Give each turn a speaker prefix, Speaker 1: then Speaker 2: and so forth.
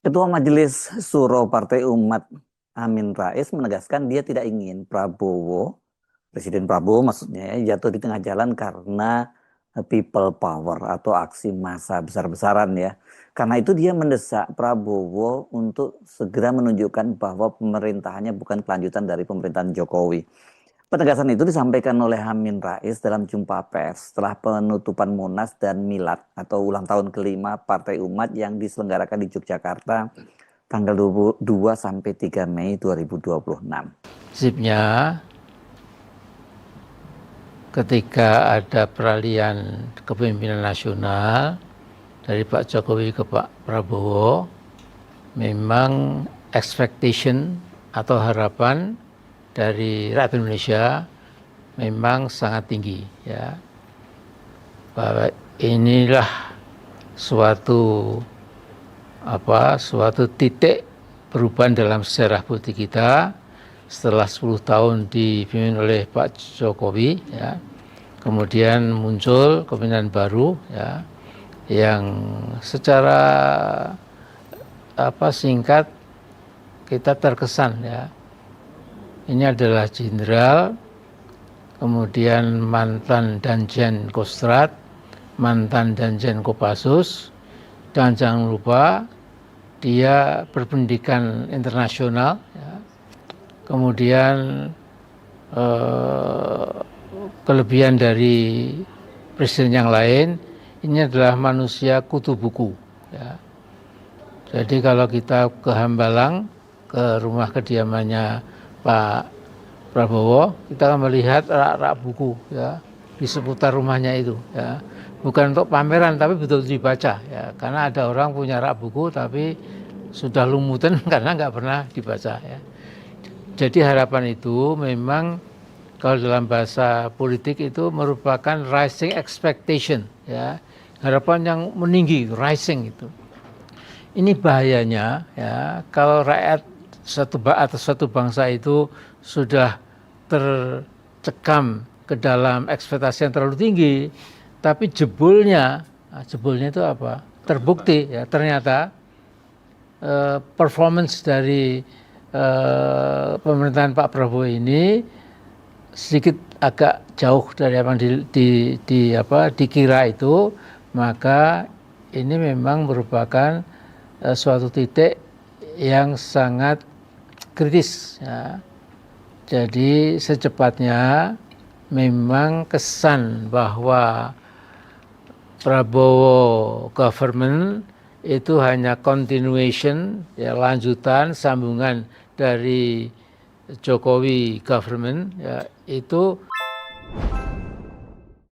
Speaker 1: Ketua Majelis Syuro Partai Umat Amin Rais menegaskan dia tidak ingin Presiden Prabowo maksudnya ya, jatuh di tengah jalan karena people power atau aksi massa besar-besaran ya. Karena itu dia mendesak Prabowo untuk segera menunjukkan bahwa pemerintahannya bukan kelanjutan dari pemerintahan Jokowi. Penegasan itu disampaikan oleh Amin Rais dalam jumpa pers setelah penutupan Munas dan Milad atau ulang tahun kelima Partai Umat yang diselenggarakan di Yogyakarta tanggal 2 sampai 3 Mei 2026.
Speaker 2: Prinsipnya ketika ada peralihan kepemimpinan nasional dari Pak Jokowi ke Pak Prabowo, memang expectation atau harapan dari rakyat Indonesia memang sangat tinggi ya, bahwa inilah suatu titik perubahan dalam sejarah politik kita setelah 10 tahun dipimpin oleh Pak Jokowi ya. Kemudian muncul kepemimpinan baru ya, yang secara singkat kita terkesan ya, ini adalah jenderal, kemudian mantan Danjen Kostrad, mantan Danjen Kopassus, dan jangan lupa dia berpendidikan internasional ya. Kemudian kelebihan dari presiden yang lain, ini adalah manusia kutu buku ya. Jadi kalau kita ke Hambalang, ke rumah kediamannya Pak Prabowo, kita akan melihat rak-rak buku ya di seputar rumahnya itu ya. Bukan untuk pameran tapi betul-betul dibaca ya. Karena ada orang punya rak buku tapi sudah lumutan karena nggak pernah dibaca ya. Jadi harapan itu memang kalau dalam bahasa politik itu merupakan rising expectation ya. Harapan yang meninggi, rising itu. Ini bahayanya ya, kalau rakyat satu bangsa itu sudah tercekam ke dalam ekspektasi yang terlalu tinggi, tapi jebolnya itu apa? Terbukti ya, ternyata performance dari pemerintahan Pak Prabowo ini sedikit agak jauh dari apa yang dikira itu, maka ini memang merupakan suatu titik yang sangat kritis ya. Jadi secepatnya memang kesan bahwa Prabowo government itu hanya continuation ya, lanjutan sambungan dari Jokowi government ya, itu